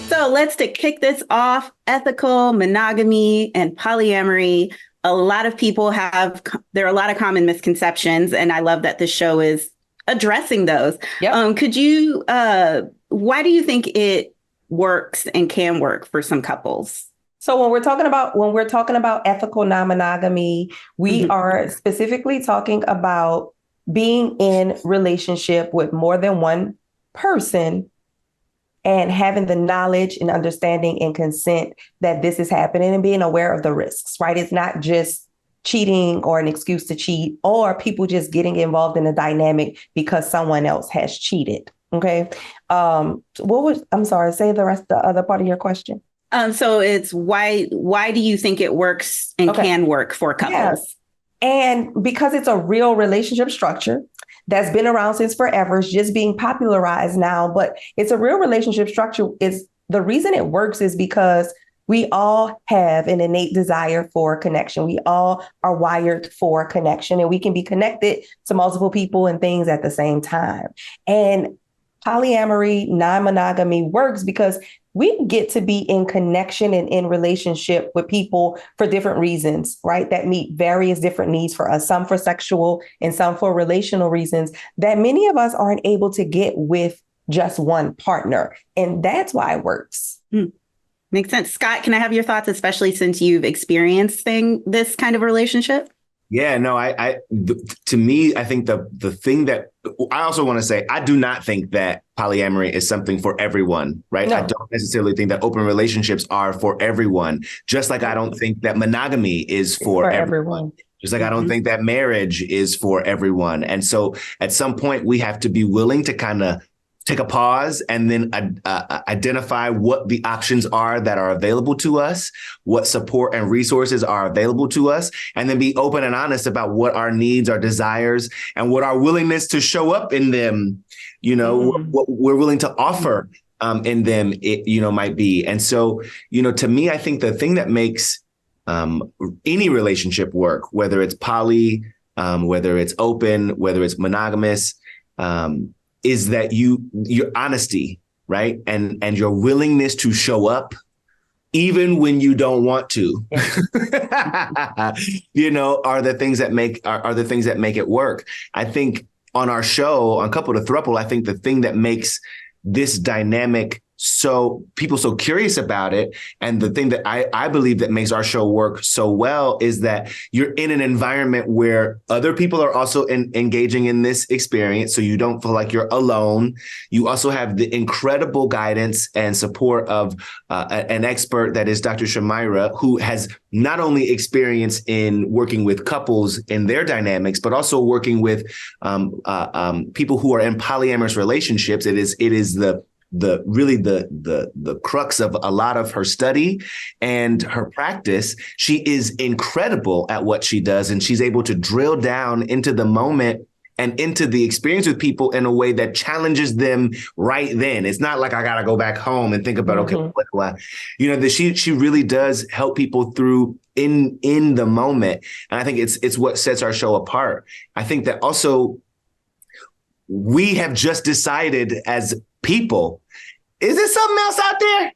So let's to kick this off, ethical monogamy and polyamory. A lot of people there are a lot of common misconceptions, and I love that the show is addressing those. Yep. Why do you think it works and can work for some couples? So when we're talking about ethical non-monogamy, we are specifically talking about being in relationship with more than one person and having the knowledge and understanding and consent that this is happening and being aware of the risks, right? It's not just cheating or an excuse to cheat or people just getting involved in a dynamic because someone else has cheated. Okay. I'm sorry, say the other part of your question. So it's why do you think it works and can work for couples? Yeah. And because it's a real relationship structure that's been around since forever, it's just being popularized now, but it's a real relationship structure. Is the reason it works is because we all have an innate desire for connection. We all are wired for connection, and we can be connected to multiple people and things at the same time. And polyamory, non-monogamy works because we get to be in connection and in relationship with people for different reasons, right? That meet various different needs for us, some for sexual and some for relational reasons that many of us aren't able to get with just one partner. And that's why it works. Makes sense. Scott, can I have your thoughts, especially since you've experienced this kind of relationship? Yeah, no, to me, I think the thing that I also want to say, I do not think that polyamory is something for everyone, right? No. I don't necessarily think that open relationships are for everyone, just like I don't think that monogamy is for everyone. Just like I don't think that marriage is for everyone. And so at some point we have to be willing to kind of take a pause and then identify what the options are that are available to us, what support and resources are available to us, and then be open and honest about what our needs, our desires, and what our willingness to show up in them, what we're willing to offer in them, might be. And so, to me, I think the thing that makes any relationship work, whether it's poly, whether it's open, whether it's monogamous, is that your honesty, right? And your willingness to show up even when you don't want to, are the things that make it work. I think on our show, on Couple to Throuple, I think the thing that makes this dynamic people so curious about it, and the thing that I believe that makes our show work so well is that you're in an environment where other people are also engaging in this experience, so you don't feel like you're alone. You also have the incredible guidance and support of an expert that is Dr. Shamyra, who has not only experience in working with couples in their dynamics, but also working with people who are in polyamorous relationships. It is the crux of a lot of her study and her practice. She is incredible at what she does, and she's able to drill down into the moment and into the experience with people in a way that challenges them right then. It's not like I got to go back home and think about, she really does help people through in the moment. And I think it's what sets our show apart. I think that also we have just decided as people, is there something else out there?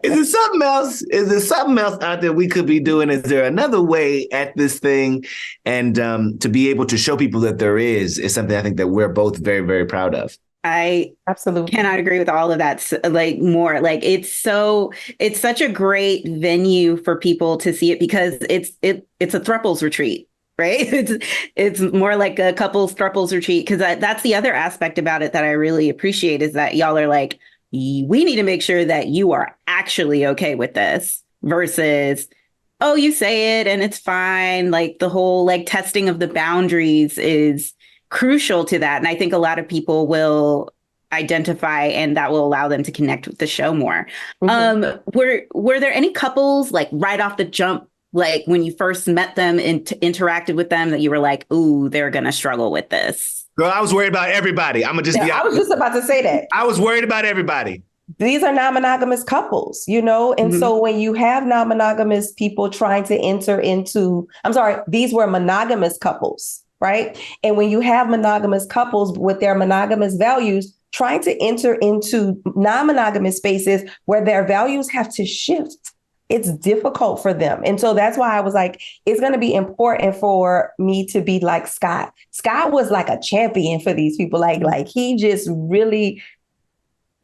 Is there something else? Is there something else out there we could be doing? Is there another way at this thing? And to be able to show people that there is something I think that we're both very, very proud of. I absolutely cannot agree with all of that. It's such a great venue for people to see it because it's a throuples retreat. Right. It's more like a couples throuples retreat, because that's the other aspect about it that I really appreciate is that y'all are like, we need to make sure that you are actually okay with this versus, oh, you say it and it's fine. Like the whole testing of the boundaries is crucial to that. And I think a lot of people will identify and that will allow them to connect with the show more. Were there any couples right off the jump, when you first met them and interacted with them, that you were like, ooh, they're going to struggle with this? Girl, I was worried about everybody. I'm going to just be honest. I was just about to say that. I was worried about everybody. These are non-monogamous couples, And so when you have non-monogamous people trying to enter into, these were monogamous couples right? And when you have monogamous couples with their monogamous values, trying to enter into non-monogamous spaces where their values have to shift, it's difficult for them. And so that's why I was like, it's going to be important for me to be like Scott. Scott was like a champion for these people. Like he just really,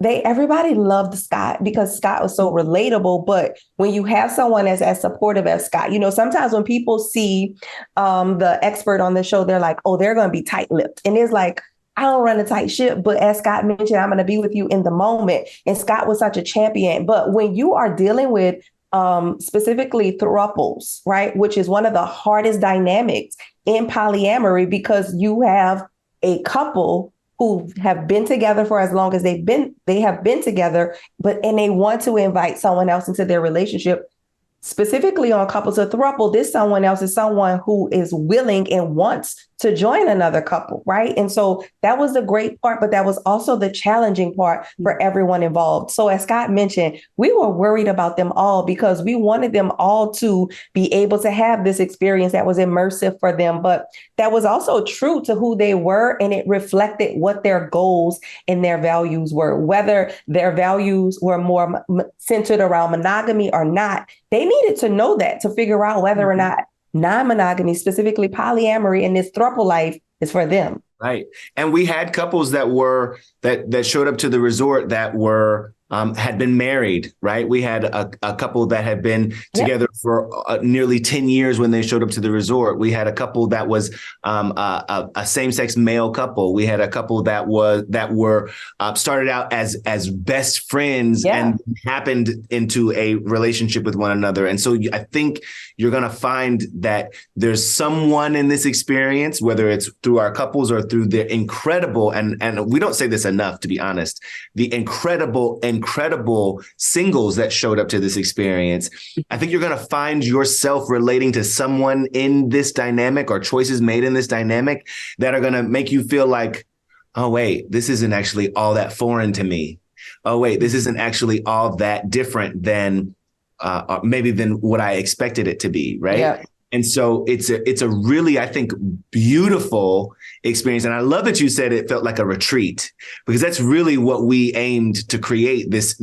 everybody loved Scott because Scott was so relatable. But when you have someone as supportive as Scott, sometimes when people see the expert on the show, they're like, oh, they're going to be tight-lipped. And it's like, I don't run a tight ship, but as Scott mentioned, I'm going to be with you in the moment. And Scott was such a champion. But when you are dealing with specifically thruples, right, which is one of the hardest dynamics in polyamory, because you have a couple who have been together for as long as they have been together, and they want to invite someone else into their relationship. Specifically on couples of throuple, this someone else is someone who is willing and wants to join another couple, right? And so that was the great part, but that was also the challenging part for everyone involved. So as Scott mentioned, we were worried about them all because we wanted them all to be able to have this experience that was immersive for them, but that was also true to who they were, and it reflected what their goals and their values were. Whether their values were more centered around monogamy or not, they needed to know that to figure out whether or not non-monogamy, specifically polyamory in this throuple life, is for them. Right. And we had couples that showed up to the resort that were had been married, right? We had a couple that had been together for nearly 10 years when they showed up to the resort. We had a couple that was a same-sex male couple. We had a couple that were started out as best friends and happened into a relationship with one another. And so I think you're going to find that there's someone in this experience, whether it's through our couples or through the incredible, and we don't say this enough, to be honest, the incredible singles that showed up to this experience. I think you're going to find yourself relating to someone in this dynamic or choices made in this dynamic that are going to make you feel like, oh, wait, this isn't actually all that foreign to me. Oh, wait, this isn't actually all that different than maybe than what I expected it to be. Right. Yeah. And so it's a really, I think, beautiful experience. And I love that you said it felt like a retreat, because that's really what we aimed to create, this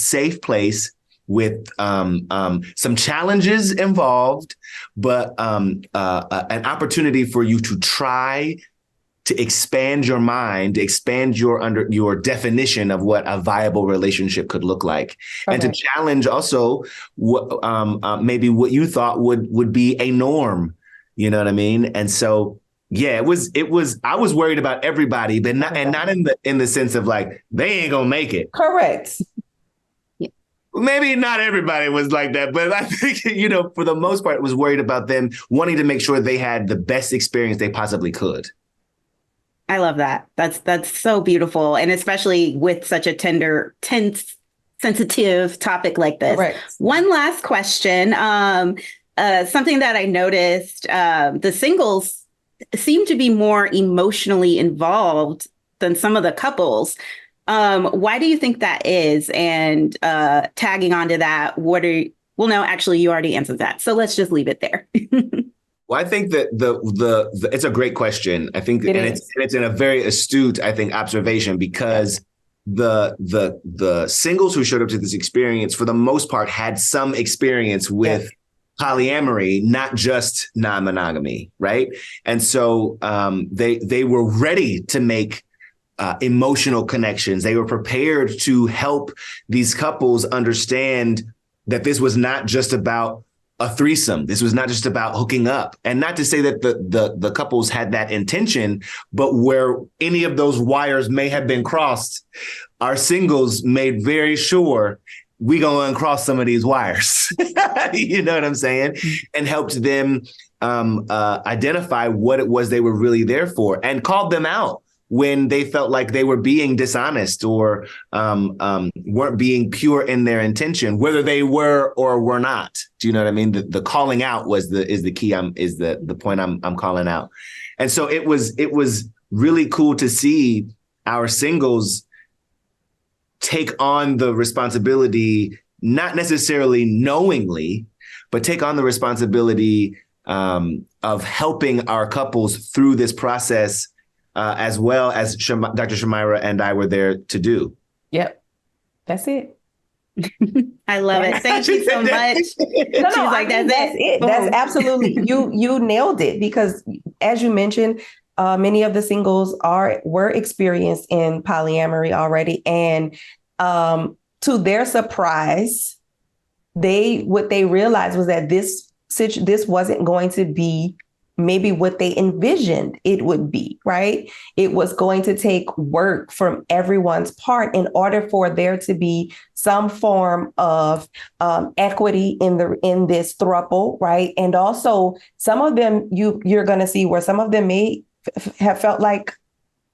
safe place with some challenges involved, but an opportunity for you to try to expand your mind, expand your definition of what a viable relationship could look like, and to challenge also what maybe what you thought would be a norm. You know what I mean? And so, yeah, it was. I was worried about everybody, but not in the sense of like they ain't gonna make it. Correct. Maybe not everybody was like that, but I think, for the most part, was worried about them wanting to make sure they had the best experience they possibly could. I love that. That's so beautiful. And especially with such a tense, sensitive topic like this. Right. One last question. Something that I noticed, the singles seem to be more emotionally involved than some of the couples. Why do you think that is? And tagging onto that, well, no, actually, you already answered that. So let's just leave it there. Well, I think that the it's a great question. I think it's in a very astute, I think, observation, because the singles who showed up to this experience, for the most part, had some experience with polyamory, not just non-monogamy, right? And so they were ready to make emotional connections. They were prepared to help these couples understand that this was not just about a threesome. This was not just about hooking up. And not to say that the couples had that intention, but where any of those wires may have been crossed, our singles made very sure we gonna uncross some of these wires. You know what I'm saying? And helped them identify what it was they were really there for, and called them out when they felt like they were being dishonest or weren't being pure in their intention, whether they were or were not. Do you know what I mean? The calling out is the key. Is the point I'm calling out. And so it was really cool to see our singles take on the responsibility, not necessarily knowingly, but take on the responsibility of helping our couples through this process, as well as Dr. Shamyra and I were there to do. Yep. That's it. I love it. Thank you so much. No, like, that's it. That's absolutely, you nailed it, because as you mentioned, many of the singles were experienced in polyamory already. And to their surprise, what they realized was that this wasn't going to be maybe what they envisioned it would be, right? It was going to take work from everyone's part in order for there to be some form of equity in this throuple, right? And also some of them you're going to see where some of them may have felt like,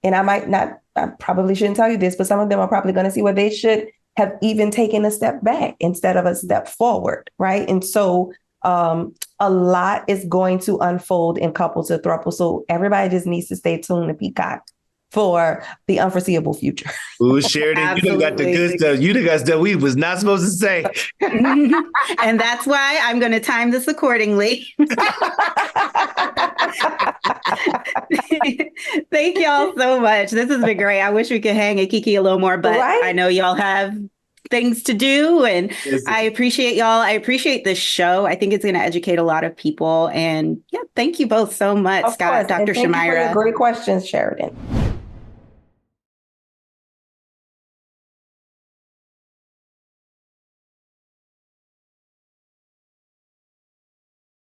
and I probably shouldn't tell you this, but some of them are probably going to see where they should have even taken a step back instead of a step forward, right? And so a lot is going to unfold in couples to throuple. So everybody just needs to stay tuned to Peacock for the unforeseeable future. Ooh, Sheridan, you done got the good stuff. You done got stuff we was not supposed to say. And that's why I'm going to time this accordingly. Thank y'all so much. This has been great. I wish we could hang and kiki a little more, but I know y'all have things to do, and I appreciate y'all. I appreciate this show. I think it's going to educate a lot of people. And yeah, thank you both so much, Scott, Dr. Shamyra. Thank you for your great questions, Sheridan.